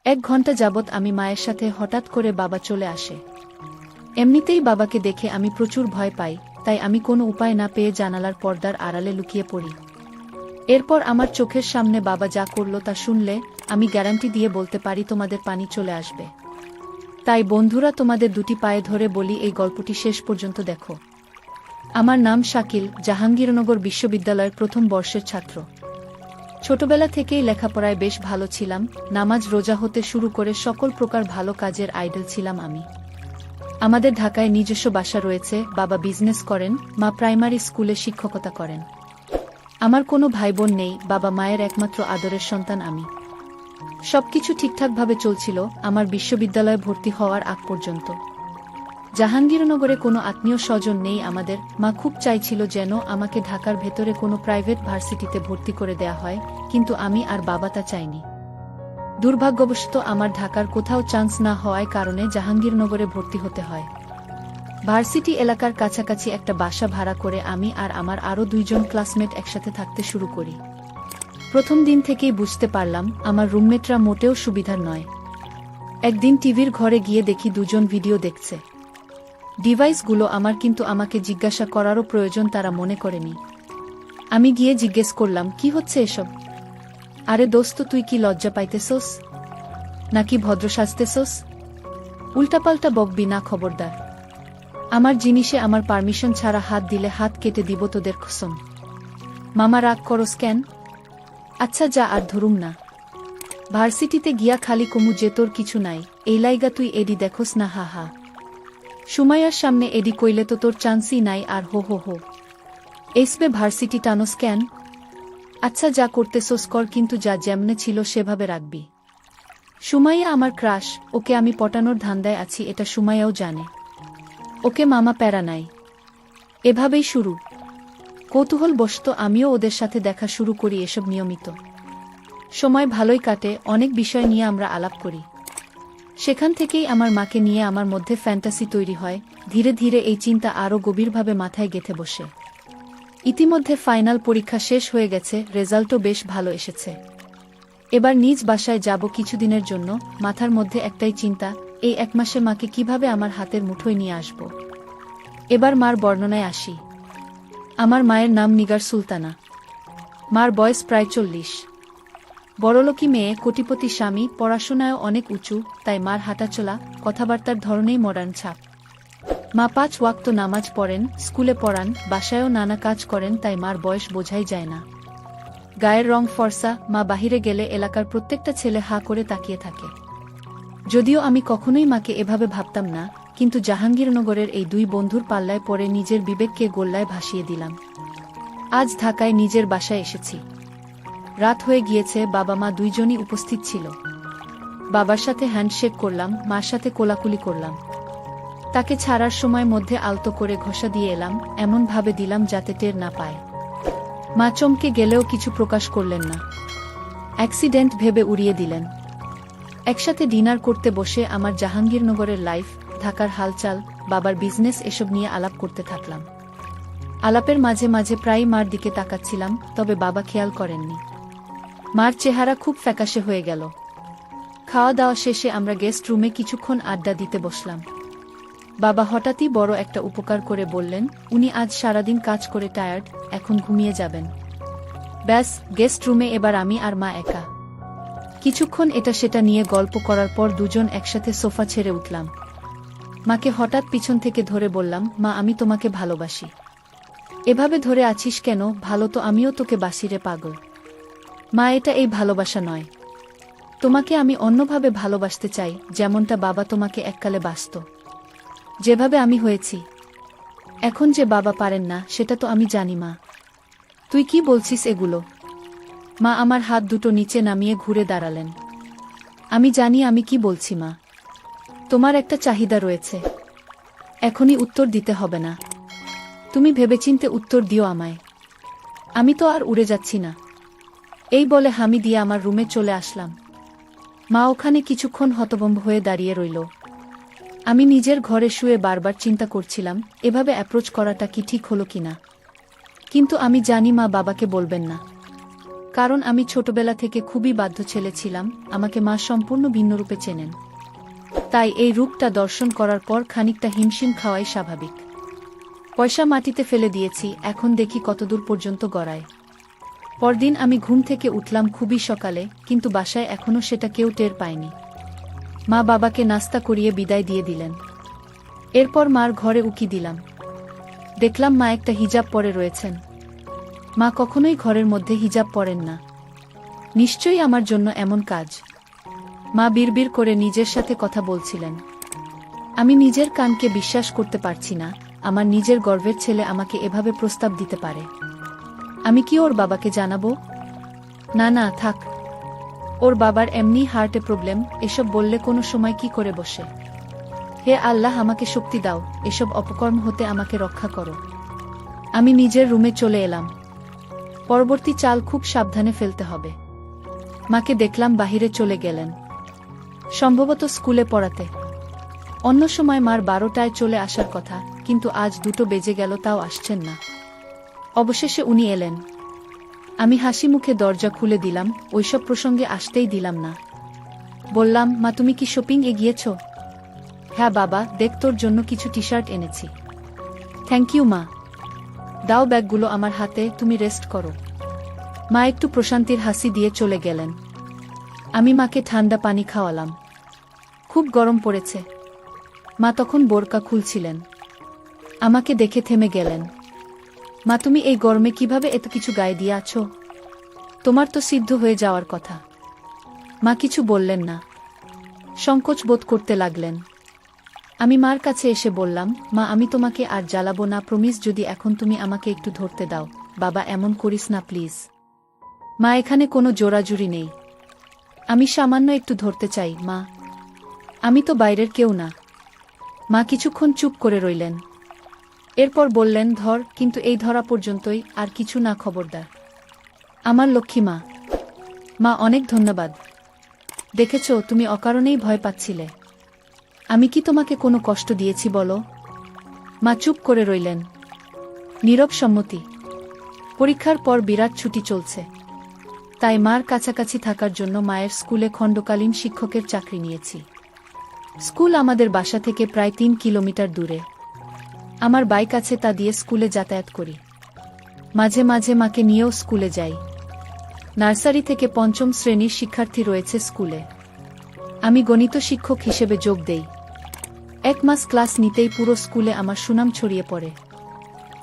1 ঘন্টা যাবৎ আমি মায়ের সাথে হঠাৎ করে বাবা চলে আসে। এমনিতেই বাবাকে দেখে আমি প্রচুর ভয় পাই, তাই আমি কোনো উপায় না পেয়ে জানালার পর্দার আড়ালে লুকিয়ে পড়ি। এরপর আমার চোখের সামনে বাবা যা করল তা শুনলে আমি গ্যারান্টি দিয়ে বলতে পারি তোমাদের পানি চলে আসবে। তাই বন্ধুরা, তোমাদের দুটি পায়ে ধরে বলি এই গল্পটি শেষ পর্যন্ত দেখো। আমার নাম শাকিল, জাহাঙ্গীরনগর বিশ্ববিদ্যালয়ের প্রথম বর্ষের ছাত্র। ছোটবেলা থেকেই লেখাপড়ায় বেশ ভালো ছিলাম, নামাজ রোজা হতে শুরু করে সকল প্রকার ভালো কাজের আইডল ছিলাম আমি। আমাদের ঢাকায় নিজস্ব বাসা রয়েছে, বাবা বিজনেস করেন, মা প্রাইমারি স্কুলে শিক্ষকতা করেন। আমার কোনো ভাই বোন নেই, বাবা মায়ের একমাত্র আদরের সন্তান আমি। সবকিছু ঠিকঠাকভাবে চলছিল আমার বিশ্ববিদ্যালয়ে ভর্তি হওয়ার আগ পর্যন্ত। জাহাঙ্গীরনগরে কোনো আত্মীয় স্বজন নেই আমাদের। মা খুব চাইছিল যেন আমাকে ঢাকার ভেতরে কোনো প্রাইভেট ভার্সিটিতে ভর্তি করে দেয়া হয়, কিন্তু আমি আর বাবা তা চাইনি। দুর্ভাগ্যবশত আমার ঢাকার কোথাও চান্স না হওয়ার কারণে জাহাঙ্গীরনগরে ভর্তি হতে হয়। ভার্সিটি এলাকার কাছাকাছি একটা বাসা ভাড়া করে আমি আর আমার আরও 2 জন ক্লাসমেট একসাথে থাকতে শুরু করি। প্রথম দিন থেকেই বুঝতে পারলাম আমার রুমমেটরা মোটেও সুবিধার নয়। একদিন টিভির ঘরে গিয়ে দেখি 2 জন ভিডিও দেখছে। ডিভাইসগুলো আমার, কিন্তু আমাকে জিজ্ঞাসা করারও প্রয়োজন তারা মনে করেনি। আমি গিয়ে জিজ্ঞেস করলাম, কি হচ্ছে এসব? আরে দোস্ত, তুই কি লজ্জা পাইতেছস নাকি ভদ্র সাজতেছস? উল্টাপাল্টা বকবি না, খবরদার। আমার জিনিসে আমার পারমিশন ছাড়া হাত দিলে হাত কেটে দিব তোদের কসম। মামা রাগ করস কেন? আচ্ছা যা, আর ধরুম না। ভার্সিটিতে গিয়া খালি কমু যে তোর কিছু নাই, এই লাইগা তুই এডি দেখোস না? হা হা। সুমাইয়ার সামনে এডি কইলে তো তোর চান্সই নাই। আর হো হো হো এইসবে ভার্সিটি টানোস কেন? আচ্ছা যা করতেছোস কর, কিন্তু যা যেমনে ছিল সেভাবে রাখবি। সুমাইয়া আমার ক্রাশ, ওকে আমি পটানোর ধান্দায় আছি, এটা সুমাইয়াও জানে। ওকে মামা প্যারা নাই। এভাবেই শুরু। কৌতূহলবশত আমিও ওদের সাথে দেখা শুরু করি এসব নিয়মিত। সময় ভালোই কাটে, অনেক বিষয় নিয়ে আমরা আলাপ করি। সেখান থেকেই আমার মাকে নিয়ে আমার মধ্যে ফ্যান্টাসি তৈরি হয়। ধীরে ধীরে এই চিন্তা আরও গভীরভাবে মাথায় গেঁথে বসে। ইতিমধ্যে ফাইনাল পরীক্ষা শেষ হয়ে গেছে, রেজাল্টও বেশ ভালো এসেছে। এবার নিজ বাসায় যাব কিছুদিনের জন্য। মাথার মধ্যে একটাই চিন্তা, এই 1 মাসে মাকে কিভাবে আমার হাতের মুঠোয় নিয়ে আসব। এবার মার বর্ণনায় আসি। আমার মায়ের নাম নিগার সুলতানা। মার বয়স প্রায় 40। বড়লোকি মেয়ে, কোটিপতি স্বামী, পড়াশোনায়ও অনেক উঁচু, তাই মার হাঁটাচলা, কথাবার্তার ধরনেই মডার্ন ছাপ। মা 5 ওয়াক্ত নামাজ পড়েন, স্কুলে পড়ান, বাসায়ও নানা কাজ করেন, তাই মার বয়স বোঝাই যায় না। গায়ের রং ফর্সা, মা বাহিরে গেলে এলাকার প্রত্যেকটা ছেলে হা করে তাকিয়ে থাকে। যদিও আমি কখনোই মাকে এভাবে ভাবতাম না, কিন্তু জাহাঙ্গীরনগরের এই 2 বন্ধুর পাল্লায় পড়ে নিজের বিবেককে গোল্লায় ভাসিয়ে দিলাম। আজ ঢাকায় নিজের বাসায় এসেছি। রাত হয়ে গিয়েছে, বাবা মা 2 জনই উপস্থিত ছিল। বাবার সাথে হ্যান্ডশেক করলাম, মার সাথে কোলাকুলি করলাম। তাকে ছাড়ার সময় মধ্যে আলতো করে ঘষা দিয়ে এলাম, এমন ভাবে দিলাম যাতে টের না পায়। মা চমকে গেলেও কিছু প্রকাশ করলেন না। অ্যাক্সিডেন্ট ভেবে উড়িয়ে দিলেন। একসাথে ডিনার করতে বসে আমার জাহাঙ্গীরনগরের লাইফ, ঢাকার হালচাল, বাবার বিজনেস এসব নিয়ে আলাপ করতে থাকলাম। আলাপের মাঝে মাঝে প্রায়ই মার দিকে তাকাচ্ছিলাম, তবে বাবা খেয়াল করেননি। মার চেহারা খুব ফ্যাকাশে হয়ে গেল। খাওয়া দাওয়া শেষে আমরা গেস্ট রুমে কিছুক্ষণ আড্ডা দিতে বসলাম। বাবা হঠাৎই বড় একটা উপকার করে বললেন, উনি আজ সারাদিন কাজ করে টায়ার্ড, এখন ঘুমিয়ে যাবেন। ব্যাস, গেস্ট রুমে এবার আমি আর মা একা। কিছুক্ষণ এটা সেটা নিয়ে গল্প করার পর 2 জন একসাথে সোফা ছেড়ে উঠলাম। মাকে হঠাৎ পিছন থেকে ধরে বললাম, মা আমি তোমাকে ভালোবাসি। এভাবে ধরে আছিস কেন? ভালো তো আমিও তোকে বাসি রে পাগল। মা এটা এই ভালোবাসা নয়। তোমাকে আমি অন্যভাবে ভালোবাসতে চাই, যেমনটা বাবা তোমাকে এককালে বাসত। যেভাবে আমি হয়েছি। এখন যে বাবা পারেন না সেটা তো আমি জানি মা। তুই কি বলছিস এগুলো? মা আমার হাত দুটো নিচে নামিয়ে ঘুরে দাঁড়ালেন। আমি জানি আমি কি বলছি মা। তোমার একটা চাহিদা রয়েছে। এখনই উত্তর দিতে হবে না। তুমি ভেবেচিন্তে উত্তর দিও আমায়। আমি তো আর উড়ে যাচ্ছি না। এই বলে হামি দিয়ে আমার রুমে চলে আসলাম। মা ওখানে কিছুক্ষণ হতভম্ব হয়ে দাঁড়িয়ে রইল। আমি নিজের ঘরে শুয়ে বারবার চিন্তা করছিলাম, এভাবে অ্যাপ্রোচ করাটা কি ঠিক হলো কিনা। কিন্তু আমি জানি মা বাবাকে বলবেন না। কারণ আমি ছোটবেলা থেকে খুবই বাধ্য ছেলে ছিলাম, আমাকে মা সম্পূর্ণ ভিন্নরূপে চেনেন। তাই এই রূপটা দর্শন করার পর খানিকটা হিমশিম খাওয়াই স্বাভাবিক। পয়সা মাটিতে ফেলে দিয়েছি, এখন দেখি কতদূর পর্যন্ত গড়ায়। পরদিন আমি ঘুম থেকে উঠলাম খুবই সকালে, কিন্তু বাসায় এখনো সেটা কেউ টের পায়নি। মা বাবাকে নাস্তা করিয়ে বিদায় দিয়ে দিলেন। এরপর মার ঘরে উকি দিলাম। দেখলাম মা একটা হিজাব পরে রয়েছেন। মা কখনোই ঘরের মধ্যে হিজাব পরেন না। নিশ্চয়ই আমার জন্য এমন কাজ। মা বিড়বিড় করে নিজের সাথে কথা বলছিলেন। আমি নিজের কানকে বিশ্বাস করতে পারছি না, আমার নিজের গর্বের ছেলে আমাকে এভাবে প্রস্তাব দিতে পারে। আমি কি ওর বাবাকে জানাবো? না না, থাক। ওর বাবার এমনি হার্টে প্রবলেম, এসব বললে কোনো সময় কি করে বসে। হে আল্লাহ, আমাকে শক্তি দাও, এসব অপকর্ম হতে আমাকে রক্ষা করো। আমি নিজের রুমে চলে এলাম। পরবর্তী চাল খুব সাবধানে ফেলতে হবে। মাকে দেখলাম বাহিরে চলে গেলেন, সম্ভবত স্কুলে পড়াতে। অন্য সময় মার 12টায় চলে আসার কথা, কিন্তু আজ 2টো বেজে গেল, তাও আসছেন না। অবশেষে উনি এলেন। আমি হাসি মুখে দরজা খুলে দিলাম, ওইসব প্রসঙ্গে আসতেই দিলাম না। বললাম, মা তুমি কি শপিং এ গিয়েছ? হ্যাঁ বাবা, দেখ তোর জন্য কিছু টি শার্ট এনেছি। থ্যাংক ইউ মা। দাও ব্যাগগুলো আমার হাতে, তুমি রেস্ট করো। মা একটু প্রশান্তির হাসি দিয়ে চলে গেলেন। আমি মাকে ঠান্ডা পানি খাওয়ালাম। খুব গরম পড়েছে। মা তখন বোরকা খুলছিলেন। আমাকে দেখে থেমে গেলেন। মা তুমি এই গরমে কিভাবে এত কিছু গায়ে দিয়ে আছো? তোমার তো সিদ্ধ হয়ে যাওয়ার কথা। মা কিছু বললেন না, সংকোচ বোধ করতে লাগলেন। আমি মার কাছে এসে বললাম, মা আমি তোমাকে আর জ্বালাবো না, প্রমিস, যদি এখন তুমি আমাকে একটু ধরতে দাও। বাবা এমন করিস না প্লিজ। মা এখানে কোনো জোরাজুরি নেই, আমি সামান্য একটু ধরতে চাই মা। আমি তো বাইরের কেউ না। মা কিছুক্ষণ চুপ করে রইলেন। এরপর বললেন, ধর, কিন্তু এই ধরা পর্যন্তই, আর কিছু না, খবরদার। আমার লক্ষ্মী মা। মা অনেক ধন্যবাদ। দেখেছ, তুমি অকারণেই ভয় পাচ্ছিলে। আমি কি তোমাকে কোনো কষ্ট দিয়েছি বলো? মা চুপ করে রইলেন। নীরব সম্মতি। পরীক্ষার পর বিরাট ছুটি চলছে, তাই মার কাছাকাছি থাকার জন্য মায়ের স্কুলে খণ্ডকালীন শিক্ষকের চাকরি নিয়েছি। স্কুল আমাদের বাসা থেকে প্রায় 3 কিলোমিটার দূরে। আমার বাইক আছে, তা দিয়ে স্কুলে যাতায়াত করি। মাঝে মাঝে মাকে নিয়েও স্কুলে যাই। নার্সারি থেকে 5ম শ্রেণীর শিক্ষার্থী রয়েছে স্কুলে। আমি গণিত শিক্ষক হিসেবে যোগ দেই। 1 মাস ক্লাস নিতেই পুরো স্কুলে আমার সুনাম ছড়িয়ে পড়ে।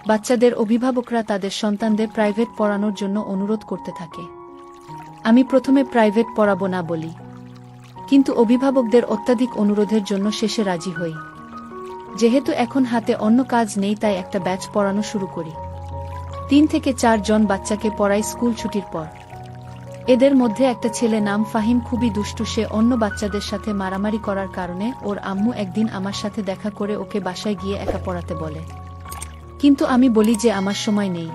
বাচ্চাদের অভিভাবকরা তাদের সন্তানদের প্রাইভেট পড়ানোর জন্য অনুরোধ করতে থাকে। আমি প্রথমে প্রাইভেট পড়াবো না বলি, কিন্তু অভিভাবকদের অত্যাধিক অনুরোধের জন্য শেষে রাজি হই। যেহেতু এখন হাতে অন্য কাজ নেই, তাই একটা ব্যাচ পড়ানো শুরু করি। 3 থেকে 4 জন বাচ্চাকে পড়াই স্কুল ছুটির পর। এদের মধ্যে একটা ছেলে নাম ফাহিম, খুবই দুষ্টু। সে অন্য বাচ্চাদের সাথে মারামারি করার কারণে ওর আম্মু একদিন আমার সাথে দেখা করে ওকে বাসায় গিয়ে একা পড়াতে বলে, কিন্তু আমি বলি যে আমার সময় নেই।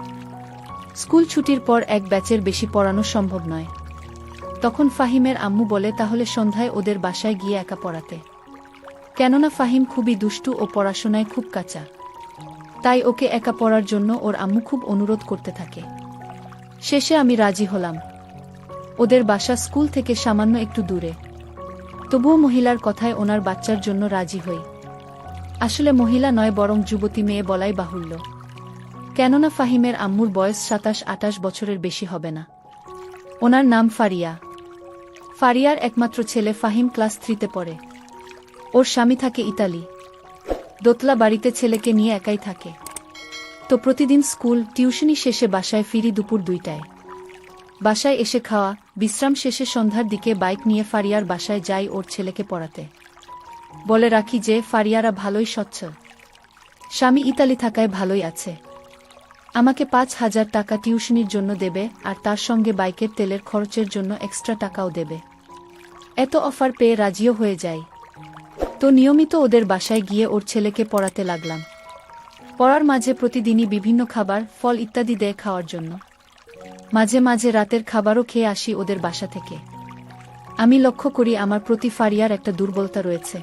স্কুল ছুটির পর এক ব্যাচের বেশি পড়ানো সম্ভব নয়। তখন ফাহিমের আম্মু বলে, তাহলে সন্ধ্যায় ওদের বাসায় গিয়ে একা পড়াতে। কেননা ফাহিম খুবই দুষ্টু ও পড়াশোনায় খুব কাঁচা, তাই ওকে একা পড়ার জন্য ওর আম্মু খুব অনুরোধ করতে থাকে। শেষে আমি রাজি হলাম। ওদের বাসা স্কুল থেকে সামান্য একটু দূরে, তবুও মহিলার কথায় ওনার বাচ্চার জন্য রাজি হই। আসলে মহিলা নয়, বরং যুবতী মেয়ে বলাই বাহুল্য, কেননা ফাহিমের আম্মুর বয়স 27-28 বছরের বেশি হবে না। ওনার নাম ফারিয়া। ফারিয়ার একমাত্র ছেলে ফাহিম ক্লাস 3তে পড়ে। ওর স্বামী থাকে ইতালি। দোতলা বাড়িতে ছেলেকে নিয়ে একাই থাকে। তো প্রতিদিন স্কুল টিউশনি শেষে বাসায় ফিরি দুপুর 2টায়। বাসায় এসে খাওয়া বিশ্রাম শেষে সন্ধ্যার দিকে বাইক নিয়ে ফারিয়ার বাসায় যাই ওর ছেলেকে পড়াতে। বলে রাখি যে ফারিয়ারা ভালোই সচ্ছল, স্বামী ইতালি থাকায় ভালোই আছে। আমাকে 5,000 টাকা টিউশনির জন্য দেবে, আর তার সঙ্গে বাইকের তেলের খরচের জন্য এক্সট্রা টাকাও দেবে। এত অফার পেয়ে রাজিও হয়ে যাই। তো নিয়মিত ওদের বাসায় গিয়ে ওর ছেলেকে পড়াতে লাগলাম। পড়ার মাঝে প্রতিদিনই বিভিন্ন খাবার, ফল ইত্যাদি দেয় খাওয়ার জন্য। মাঝে মাঝে রাতের খাবারও খেয়ে আসি ওদের বাসা থেকে। আমি লক্ষ্য করি আমার প্রতি ফারিয়ার একটা দুর্বলতা রয়েছে,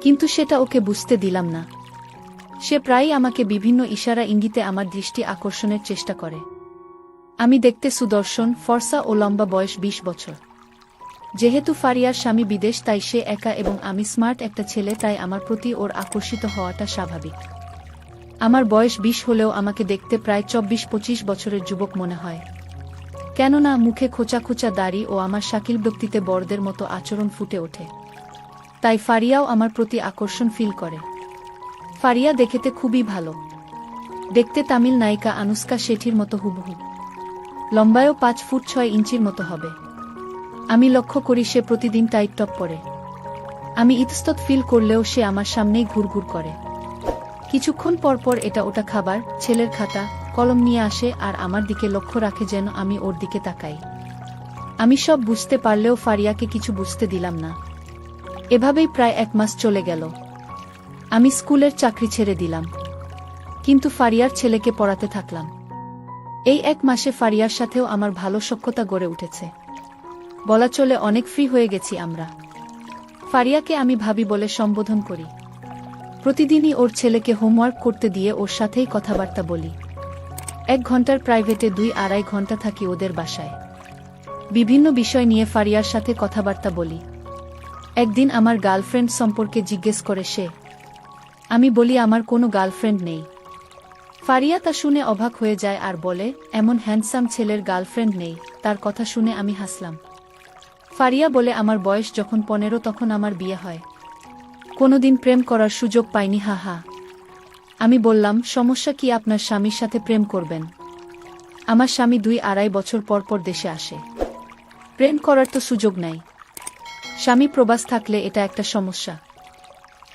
কিন্তু সেটা ওকে বুঝতে দিলাম না। সে প্রায়ই আমাকে বিভিন্ন ইশারা ইঙ্গিতে আমার দৃষ্টি আকর্ষণের চেষ্টা করে। আমি দেখতে সুদর্শন, ফর্সা ও লম্বা, বয়স 20 বছর। যেহেতু ফারিয়ার স্বামী বিদেশ তাই সে একা এবং আমি স্মার্ট একটা ছেলে, তাই আমার প্রতি ওর আকর্ষিত হওয়াটা স্বাভাবিক। আমার বয়স 20 হলেও আমাকে দেখতে প্রায় 24-25 বছরের যুবক মনে হয়, কেননা মুখে খোঁচা খোঁচা দাড়ি ও আমার শাকিল ব্যক্তিতে বড়দের মতো আচরণ ফুটে ওঠে। তাই ফারিয়াও আমার প্রতি আকর্ষণ ফিল করে। ফারিয়া দেখতে খুবই ভালো, দেখতে তামিল নায়িকা আনুষ্কা শেঠির মতো হুবহু। লম্বায়ও 5 ফুট 6 ইঞ্চির মতো হবে। আমি লক্ষ্য করি সে প্রতিদিন টাইট টপ পরে। আমি ইতস্তত ফিল করলেও সে আমার সামনেই ঘুরঘুর করে। কিছুক্ষণ পর পর এটা ওটা খাবার, ছেলের খাতা, কলম নিয়ে আসে আর আমার দিকে লক্ষ্য রাখে যেন আমি ওর দিকে তাকাই। আমি সব বুঝতে পারলেও ফারিয়াকে কিছু বুঝতে দিলাম না। এভাবেই প্রায় 1 মাস চলে গেল। আমি স্কুলের চাকরি ছেড়ে দিলাম, কিন্তু ফারিয়ার ছেলেকে পড়াতে থাকলাম। এই 1 মাসে ফারিয়ার সাথেও আমার ভালো সখ্যতা গড়ে উঠেছে। বলা চলে অনেক ফ্রি হয়ে গেছি আমরা। ফারিয়াকে আমি ভাবি বলে সম্বোধন করি। প্রতিদিনই ওর ছেলেকে হোমওয়ার্ক করতে দিয়ে ওর সাথেই কথাবার্তা বলি। 1 ঘন্টার প্রাইভেটে 2-2.5 ঘন্টা থাকি ওদের বাসায়। বিভিন্ন বিষয় নিয়ে ফারিয়ার সাথে কথাবার্তা বলি। একদিন আমার গার্লফ্রেন্ড সম্পর্কে জিজ্ঞেস করে সে। আমি বলি আমার কোনো গার্লফ্রেন্ড নেই। ফারিয়া তা শুনে অবাক হয়ে যায় আর বলে, এমন হ্যান্ডসাম ছেলের গার্লফ্রেন্ড নেই? তার কথা শুনে আমি হাসলাম। ফারিয়া বলে, আমার বয়স যখন 15 তখন আমার বিয়ে হয়। কোনোদিন প্রেম করার সুযোগ পাইনি, হা হা। আমি বললাম, সমস্যা কি, আপনার স্বামীর সাথে প্রেম করবেন? আমার স্বামী 2-2.5 বছর পর পর দেশে আসে। প্রেম করার তো সুযোগ নাই। স্বামী প্রবাস থাকলে এটা একটা সমস্যা।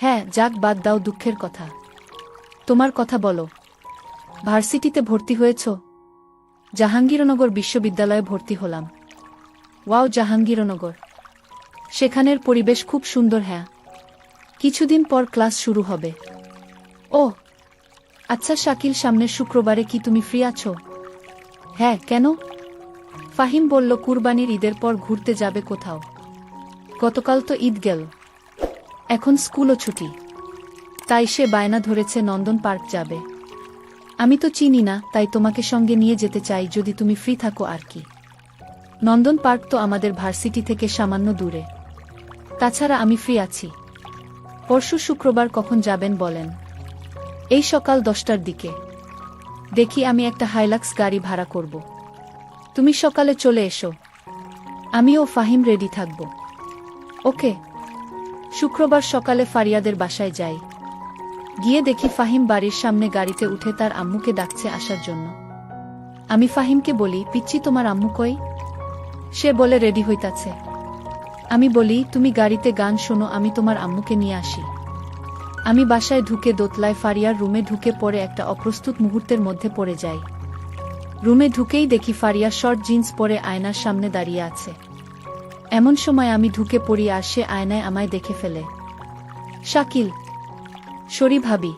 হ্যাঁ, যাক, বাদ দাও দুঃখের কথা। তোমার কথা বলো। ভার্সিটিতে ভর্তি হয়েছ? জাহাঙ্গীরনগর বিশ্ববিদ্যালয়ে ভর্তি হলাম। ওয়াও, জাহাঙ্গীরনগর। সেখানের পরিবেশ খুব সুন্দর। হ্যাঁ, কিছুদিন পর ক্লাস শুরু হবে। ও আচ্ছা শাকিল, সামনের শুক্রবারে কি তুমি ফ্রি আছো? হ্যাঁ, কেন? ফাহিম বলল, কুরবানির ঈদের পর ঘুরতে যাবে কোথাও। গতকাল তো ঈদ গেল, এখন স্কুলও ছুটি, তাই সে বায়না ধরেছে নন্দন পার্ক যাবে। আমি তো চিনি না, তাই তোমাকে সঙ্গে নিয়ে যেতে চাই যদি তুমি ফ্রি থাকো আর কি। নন্দন পার্ক তো আমাদের ভার্সিটি থেকে সামান্য দূরে। তাছাড়া আমি ফ্রি আছি। পরশু শুক্রবার কখন যাবেন বলেন? এই সকাল 10টার দিকে। দেখি আমি একটা হাইলাক্স গাড়ি ভাড়া করব। তুমি সকালে চলে এসো, আমি ও ফাহিম রেডি থাকব। ওকে। শুক্রবার সকালে ফারিয়াদের বাসায় যাই। গিয়ে দেখি ফাহিম বাড়ির সামনে গাড়িতে উঠে তার আম্মুকে ডাকছে আসার জন্য। আমি ফাহিমকে বলি, পিচ্চি, তোমার আম্মু কই? সে বলে, রেডি হইতাছে। আমি বলি, তুমি গাড়িতে গান শোনো, আমি তোমার আম্মুকে নিয়ে আসি। আমি বাসায় ঢুকে দোতলায় ফারিয়ার রুমে ঢুকে পড়ে একটা অপ্রস্তুত মুহূর্তের মধ্যে পড়ে যাই। রুমে ঢুকেই দেখি ফারিয়া শর্ট জিন্স পরে আয়নার সামনে দাঁড়িয়ে আছে। এমন সময় আমি ঢুকে পড়ি আর সে আয়নায় আমায় দেখে ফেলে। শাকিল, সরি ভাবি,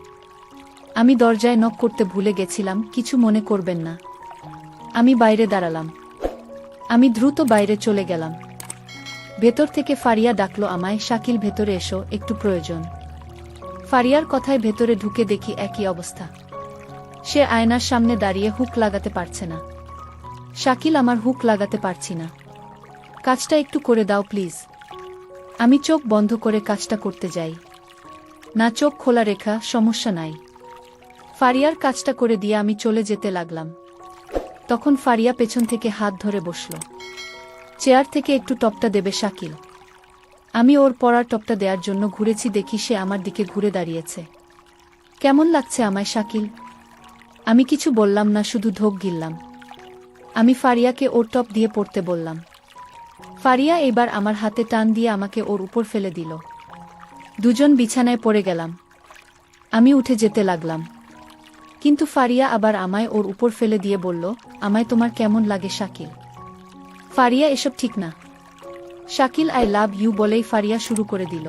আমি দরজায় নক করতে ভুলে গেছিলাম, কিছু মনে করবেন না। আমি বাইরে দাঁড়ালাম। আমি দ্রুত বাইরে চলে গেলাম। ভেতর থেকে ফারিয়া ডাকলো আমায়, শাকিল ভেতরে এসো, একটু প্রয়োজন। ফারিয়ার কথায় ভেতরে ঢুকে দেখি একই অবস্থা। সে আয়নার সামনে দাঁড়িয়ে হুক লাগাতে পারছে না। শাকিল, আমার হুক লাগাতে পারছি না, কাজটা একটু করে দাও প্লিজ। আমি চোখ বন্ধ করে কাজটা করতে যাই। না, চোখ খোলা রেখা, সমস্যা নাই। ফারিয়ার কাজটা করে দিয়ে আমি চলে যেতে লাগলাম। তখন ফারিয়া পেছন থেকে হাত ধরে বসল। চেয়ার থেকে একটু টপটা দেবে শাকিল। আমি ওর পরার টপটা দেওয়ার জন্য ঘুরেছি, দেখি সে আমার দিকে ঘুরে দাঁড়িয়েছে। কেমন লাগছে আমায় শাকিল? আমি কিছু বললাম না, শুধু ঢোক গিললাম। আমি ফারিয়াকে ওর টপ দিয়ে পড়তে বললাম। ফারিয়া এবার আমার হাতে টান দিয়ে আমাকে ওর উপর ফেলে দিল। দুজন বিছানায় পড়ে গেলাম। আমি উঠে যেতে লাগলাম, কিন্তু ফারিয়া আবার আমায় ওর উপর ফেলে দিয়ে বলল, আমায় তোমার কেমন লাগে শাকিল? ফারিয়া, এসব ঠিক না। শাকিল, আই লাভ ইউ বলেই ফারিয়া শুরু করে দিল।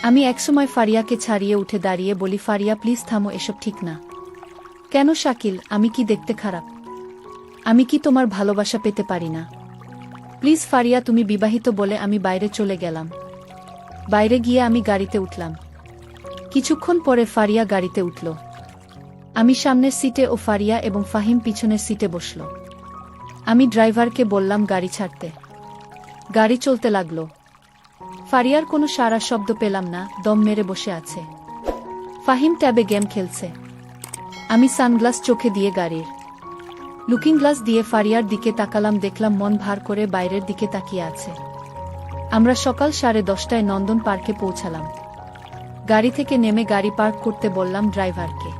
আমি একসময় ফারিয়াকে ছাড়িয়ে উঠে দাঁড়িয়ে বলি, ফারিয়া প্লিজ থামো, এসব ঠিক না। কেন শাকিল, আমি কি দেখতে খারাপ? আমি কি তোমার ভালোবাসা পেতে পারি না? প্লিজ ফারিয়া, তুমি বিবাহিত বলে আমি বাইরে চলে গেলাম। বাইরে গিয়ে আমি গাড়িতে উঠলাম। কিছুক্ষণ পরে ফারিয়া গাড়িতে উঠল। আমি সামনের সিটে ও ফারিয়া এবং ফাহিম পিছনের সিটে বসল। আমি ড্রাইভারকে বললাম গাড়ি ছাড়তে। গাড়ি চলতে লাগলো। ফারিয়ার কোনো সারা শব্দ পেলাম না, দম মেরে বসে আছে। ফাহিম ট্যাবে গেম খেলছে। আমি সানগ্লাস চোখে দিয়ে গাড়ির লুকিং গ্লাস দিয়ে ফারিয়ার দিকে তাকালাম, দেখলাম মন ভার করে বাইরের দিকে তাকিয়ে আছে। আমরা সকাল 10:30টায় নন্দন পার্কে পৌঁছালাম। গাড়ি থেকে নেমে গাড়ি পার্ক করতে বললাম ড্রাইভারকে।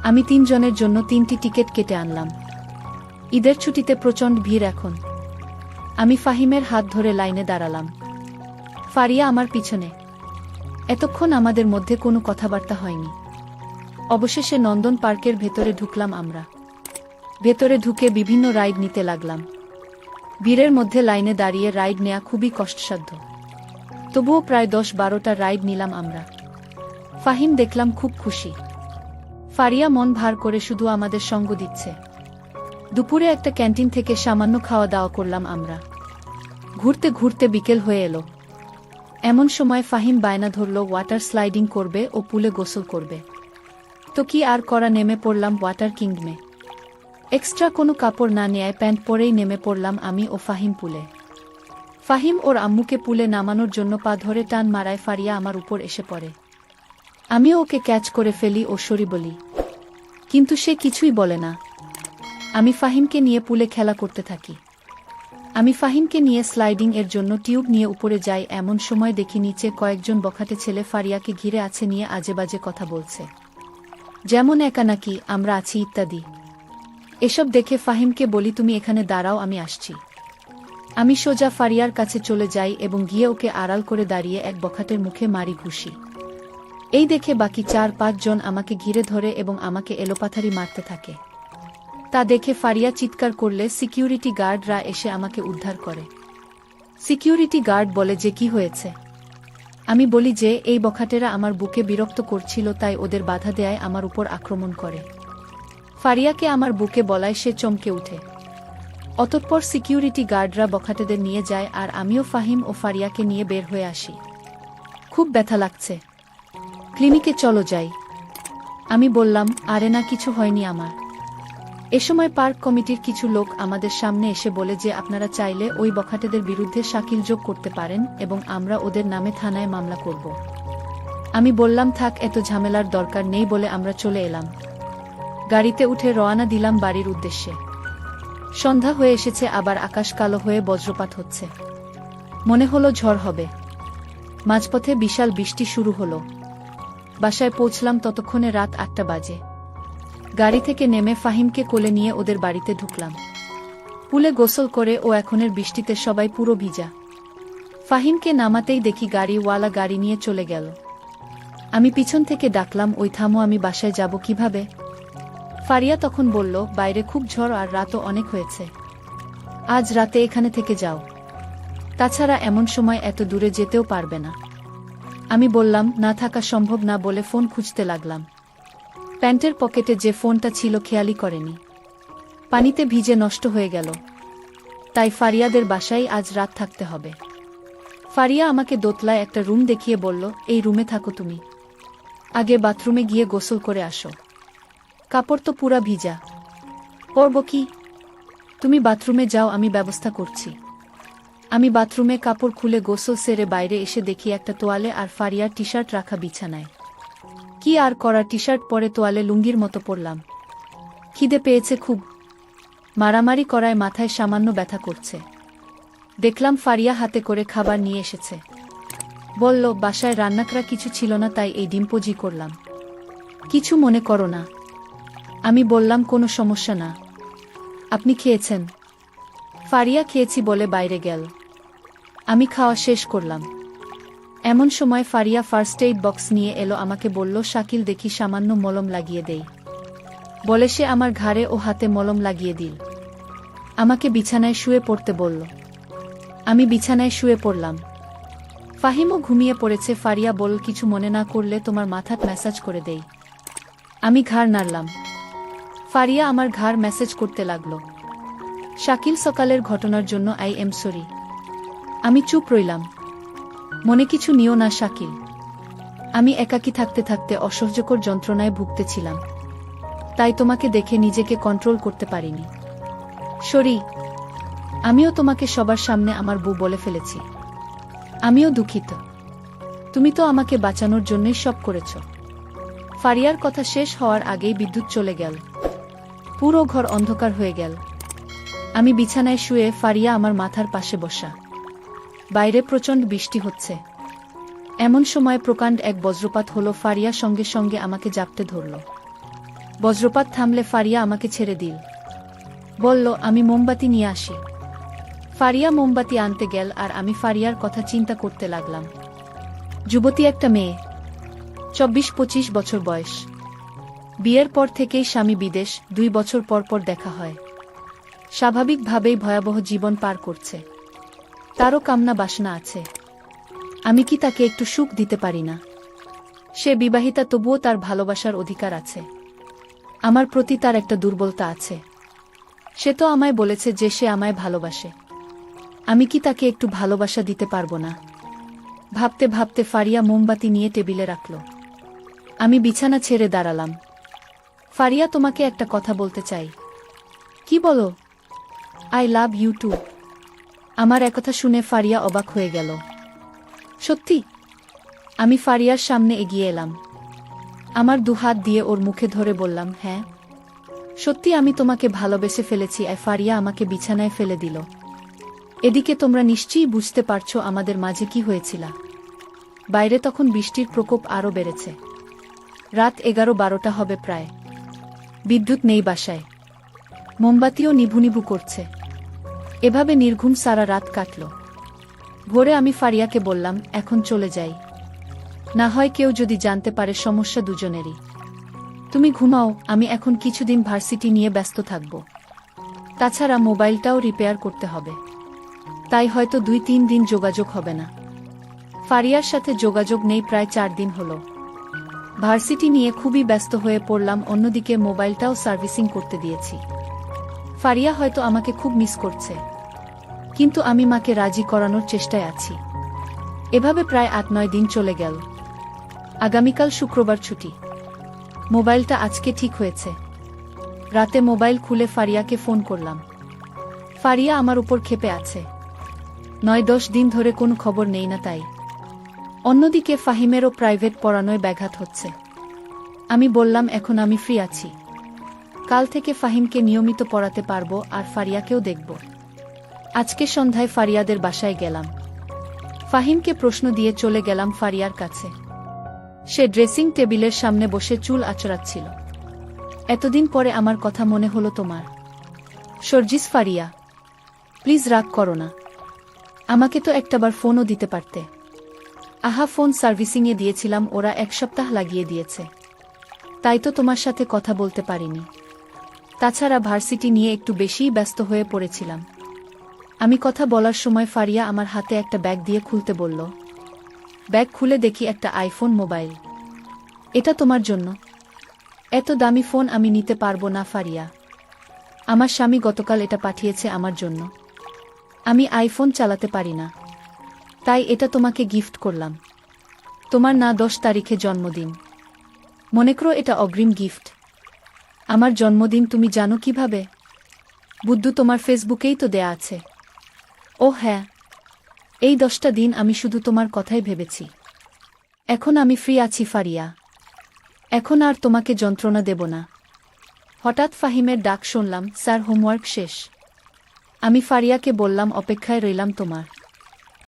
আমি 3 জনের জন্য 3টি টিকিট কেটে আনলাম। ঈদের ছুটিতে প্রচণ্ড ভিড় এখন। আমি ফাহিমের হাত ধরে লাইনে দাঁড়ালাম। ফারিয়া আমার পিছনে। এতক্ষণ আমাদের মধ্যে কোনো কথাবার্তা হয়নি। অবশেষে নন্দন পার্কের ভেতরে ঢুকলাম আমরা। ভেতরে ঢুকে বিভিন্ন রাইড নিতে লাগলাম। ভিড়ের মধ্যে লাইনে দাঁড়িয়ে রাইড নেওয়া খুবই কষ্টসাধ্য। তবুও প্রায় 10-12টা রাইড নিলাম আমরা। ফাহিম দেখলাম খুব খুশি। ফারিয়া মন ভার করে শুধু আমাদের সঙ্গ দিচ্ছে। দুপুরে একটা ক্যান্টিন থেকে সামান্য খাওয়া দাওয়া করলাম আমরা। ঘুরতে ঘুরতে বিকেল হয়ে এলো। এমন সময় ফাহিম বায়না ধরল ওয়াটার স্লাইডিং করবে ও পুলে গোসল করবে। তো কি আর করা, নেমে পড়লাম ওয়াটার কিংডমে। এক্সট্রা কোনো কাপড় না নেয় প্যান্ট পরেই নেমে পড়লাম আমি ও ফাহিম পুলে। ফাহিম ওর আম্মুকে পুলে নামানোর জন্য পা ধরে টান মারায় ফারিয়া আমার উপর এসে পড়ে। আমিও ওকে ক্যাচ করে ফেলি ও সরি বলি, কিন্তু সে কিছুই বলে না। আমি ফাহিমকে নিয়ে পুলে খেলা করতে থাকি। আমি ফাহিমকে নিয়ে স্লাইডিং এর জন্য টিউব নিয়ে উপরে যাই, এমন সময় দেখি নিচে কয়েকজন বখাটে ছেলে ফারিয়াকে ঘিরে আছে, নিয়ে আজেবাজে কথা বলছে, যেমন একা নাকি আমরা আছি ইত্যাদি। এসব দেখে ফাহিমকে বলি তুমি এখানে দাঁড়াও, আমি আসছি। আমি সোজা ফারিয়ার কাছে চলে যাই এবং গিয়ে ওকে আড়াল করে দাঁড়িয়ে এক বখাটের মুখে মারি ঘুষি। এই দেখে বাকি 4-5 জন আমাকে ঘিরে ধরে এবং আমাকে এলোপাথারি মারতে থাকে। তা দেখে ফারিয়া চিৎকার করলে সিকিউরিটি গার্ডরা এসে আমাকে উদ্ধার করে। সিকিউরিটি গার্ড বলে যে কি হয়েছে। আমি বলি যে এই বখাটেরা আমার বুকে বিরক্ত করছিল, তাই ওদের বাধা দেয়ায় আমার উপর আক্রমণ করে। ফারিয়াকে আমার বুকে বলায় সে চমকে উঠে। অতঃপর সিকিউরিটি গার্ডরা বখাটেদের নিয়ে যায় আর আমিও ফাহিম ও ফারিয়াকে নিয়ে বের হয়ে আসি। খুব ব্যথা লাগছে, ক্লিনিকে চলো যাই। আমি বললাম আরে না, কিছু হয়নি আমার। এ সময় পার্ক কমিটির কিছু লোক আমাদের সামনে এসে বলে যে আপনারা চাইলে ওই বখাটেদের বিরুদ্ধে শাকিল যোগ করতে পারেন এবং আমরা ওদের নামে থানায় মামলা করব। আমি বললাম থাক, এত ঝামেলার দরকার নেই বলে আমরা চলে এলাম। গাড়িতে উঠে রওনা দিলাম বাড়ির উদ্দেশ্যে। সন্ধ্যা হয়ে এসেছে, আবার আকাশ কালো হয়ে বজ্রপাত হচ্ছে। মনে হলো ঝড় হবে। মাঝপথে বিশাল বৃষ্টি শুরু হলো। বাসায় পৌঁছলাম ততক্ষণে রাত 8টা বাজে। গাড়ি থেকে নেমে ফাহিমকে কোলে নিয়ে ওদের বাড়িতে ঢুকলাম। পুলে গোসল করে ও এখনের বৃষ্টিতে সবাই পুরো ভিজা। ফাহিমকে নামাতেই দেখি গাড়িওয়ালা গাড়ি নিয়ে চলে গেল। আমি পিছন থেকে ডাকলাম ওই থামো, আমি বাসায় যাব কিভাবে? ফারিয়া তখন বলল বাইরে খুব ঝড় আর রাতও অনেক হয়েছে, আজ রাতে এখানে থেকে যাও, তাছাড়া এমন সময় এত দূরে যেতেও পারবে না। আমি বললাম না, থাকা সম্ভব না বলে ফোন খুঁজতে লাগলাম। প্যান্টের পকেটে যে ফোনটা ছিল খেয়ালই করেনি, পানিতে ভিজে নষ্ট হয়ে গেল। তাই ফারিয়াদের বাসায় আজ রাত থাকতে হবে। ফারিয়া আমাকে দোতলায় একটা রুম দেখিয়ে বলল এই রুমে থাকো তুমি, আগে বাথরুমে গিয়ে গোসল করে আসো, কাপড় তো পুরা ভিজা, পরব কি? তুমি বাথরুমে যাও, আমি ব্যবস্থা করছি। আমি বাথরুমে কাপড় খুলে গোসল সেরে বাইরে এসে দেখি একটা তোয়ালে আর ফারিয়ার টি শার্ট রাখা বিছানায়। কি আর করা, টি শার্ট পরে তোয়ালে লুঙ্গির মতো পরলাম। খিদে পেয়েছে খুব, মারামারি করায় মাথায় সামান্য ব্যথা করছে। দেখলাম ফারিয়া হাতে করে খাবার নিয়ে এসেছে। বলল বাসায় রান্না করা কিছু ছিল না, তাই এই ডিম্পোজি করলাম, কিছু মনে করো না। আমি বললাম কোনো সমস্যা না। আপনি খেয়েছেন? ফারিয়া খেয়েছি বলে বাইরে গেল। আমি খাওয়া শেষ করলাম। এমন সময় ফারিয়া ফার্স্ট এইড বক্স নিয়ে এলো, আমাকে বলল শাকিল দেখি সামান্য মলম লাগিয়ে দেই, বলে সে আমার ঘাড়ে ও হাতে মলম লাগিয়ে দিল। আমাকে বিছানায় শুয়ে পড়তে বলল। আমি বিছানায় শুয়ে পড়লাম। ফাহিমও ঘুমিয়ে পড়েছে। ফারিয়া বলল কিছু মনে না করলে তোমার মাথাত ম্যাসাজ করে দেই। আমি ঘাড় নাড়লাম। ফারিয়া আমার ঘাড় ম্যাসাজ করতে লাগলো। শাকিল সকালের ঘটনার জন্য আই এম সরি। আমি চুপ রইলাম। মনে কিছু নিও না শাকিল, আমি একাকী থাকতে থাকতে অসহ্যকর যন্ত্রণায় ভুগতেছিলাম, তাই তোমাকে দেখে নিজেকে কন্ট্রোল করতে পারিনি। সরি, আমিও তোমাকে সবার সামনে আমার বউ বলে ফেলেছি। আমিও দুঃখিত। তুমি তো আমাকে বাঁচানোর জন্যই সব করেছ। ফারিয়ার কথা শেষ হওয়ার আগেই বিদ্যুৎ চলে গেল। পুরো ঘর অন্ধকার হয়ে গেল। আমি বিছানায় শুয়ে, ফারিয়া আমার মাথার পাশে বসা। বাইরে প্রচণ্ড বৃষ্টি হচ্ছে। এমন সময় প্রকাণ্ড এক বজ্রপাত হলো। ফারিয়া সঙ্গে সঙ্গে আমাকে জাপটে ধরল। বজ্রপাত থামলে ফারিয়া আমাকে ছেড়ে দিল। বলল, আমি মোমবাতি নিয়ে আসি। ফারিয়া মোমবাতি আনতে গেল আর আমি ফারিয়ার কথা চিন্তা করতে লাগলাম। যুবতী একটা মেয়ে, 24-25 বছর বয়স। বিয়ের পর থেকেই স্বামী বিদেশ, 2 বছর পর পর দেখা হয়। স্বাভাবিকভাবেই ভয়াবহ জীবন পার করছে। তারও কামনা বাসনা আছে। আমি কি তাকে একটু সুখ দিতে পারি না? সে বিবাহিতা, তবুও তার ভালোবাসার অধিকার আছে। আমার প্রতি তার একটা দুর্বলতা আছে। সে তো আমায় বলেছে যে সে আমায় ভালোবাসে। আমি কি তাকে একটু ভালোবাসা দিতে পারবো না? ভাবতে ভাবতে ফারিয়া মোমবাতি নিয়ে টেবিলে রাখল। আমি বিছানা ছেড়ে দাঁড়ালাম। ফারিয়া, তোমাকে একটা কথা বলতে চাই। কি বলো? I love you too. আমার একথা শুনে ফারিয়া অবাক হয়ে গেল। সত্যি? আমি ফারিয়ার সামনে এগিয়ে এলাম। আমার 2 হাত দিয়ে ওর মুখে ধরে বললাম, হ্যাঁ, সত্যি আমি তোমাকে ভালোবেসে ফেলেছি। ফারিয়া আমাকে বিছানায় ফেলে দিল। এদিকে তোমরা নিশ্চয়ই বুঝতে পারছো আমাদের মাঝে কি হয়েছিল। বাইরে তখন বৃষ্টির প্রকোপ আরও বেড়েছে। রাত 11-12টা হবে প্রায়। বিদ্যুৎ নেই বাসায়। মোমবাতিও নিভু নিভু করছে। এভাবে নির্ঘুম সারা রাত কাটল। ভোরে আমি ফারিয়াকে বললাম, এখন চলে যাই। না হয় কেউ যদি জানতে পারে, সমস্যা দুজনেরই। তুমি ঘুমাও, আমি এখন কিছুদিন ভার্সিটি নিয়ে ব্যস্ত থাকব। তাছাড়া মোবাইলটাও রিপেয়ার করতে হবে। তাই হয়তো 2-3 দিন যোগাযোগ হবে না। ফারিয়ার সাথে যোগাযোগ নেই প্রায় 4 দিন হলো। ভার্সিটি নিয়ে খুবই ব্যস্ত হয়ে পড়লাম। অন্যদিকে মোবাইলটাও সার্ভিসিং করতে দিয়েছি। ফারিয়া হয়তো আমাকে খুব মিস করছে, কিন্তু আমি মাকে রাজি করানোর চেষ্টায় আছি। এভাবে প্রায় 8-9 দিন চলে গেল। আগামীকাল শুক্রবার ছুটি। মোবাইলটা আজকে ঠিক হয়েছে। রাতে মোবাইল খুলে ফারিয়াকে ফোন করলাম। ফারিয়া আমার উপর ক্ষেপে আছে। 9-10 দিন ধরে কোনো খবর নেই না তাই। অন্যদিকে ফাহিমেরও প্রাইভেট পড়ানোয় ব্যাঘাত হচ্ছে। আমি বললাম, এখন আমি ফ্রি আছি। কাল থেকে ফাহিমকে নিয়মিত পড়াতে পারবো আর ফারিয়াকেও দেখব। আজকে সন্ধ্যায় ফারিয়াদের বাসায় গেলাম। ফাহিমকে প্রশ্ন দিয়ে চলে গেলাম ফারিয়ার কাছে। সে ড্রেসিং টেবিলের সামনে বসে চুল আঁচড়াচ্ছিল। এতদিন পরে আমার কথা মনে হলো তোমার। সর্জিস, ফারিয়া, প্লিজ রাগ করো না। আমাকে তো একটাবার ফোনও দিতে পারতে। আহা, ফোন সার্ভিসিংয়ে দিয়েছিলাম, ওরা 1 সপ্তাহ লাগিয়ে দিয়েছে। তাই তো তোমার সাথে কথা বলতে পারিনি। তাছাড়া ভার্সিটি নিয়ে একটু বেশিই ব্যস্ত হয়ে পড়েছিলাম। আমি কথা বলার সময় ফারিয়া আমার হাতে একটা ব্যাগ দিয়ে খুলতে বলল। ব্যাগ খুলে দেখি একটা আইফোন মোবাইল। এটা তোমার জন্য। এত দামি ফোন আমি নিতে পারবো না ফারিয়া। আমার স্বামী গতকাল এটা পাঠিয়েছে আমার জন্য। আমি আইফোন চালাতে পারি না, তাই এটা তোমাকে গিফট করলাম। তোমার না 10 তারিখে জন্মদিন। মনে করো এটা অগ্রিম গিফট। আমার জন্মদিন তুমি জানো কিভাবে? বুদ্ধু, তোমার ফেসবুকেই তো দেয়া আছে। ও হ্যাঁ, এই 10টা দিন আমি শুধু তোমার কথাই ভেবেছি। এখন আমি ফ্রি আছি ফারিয়া। এখন আর তোমাকে যন্ত্রণা দেব না। হঠাৎ ফাহিমের ডাক শুনলাম, স্যার, হোমওয়ার্ক শেষ। আমি ফারিয়াকে বললাম, অপেক্ষায় রইলাম তোমার।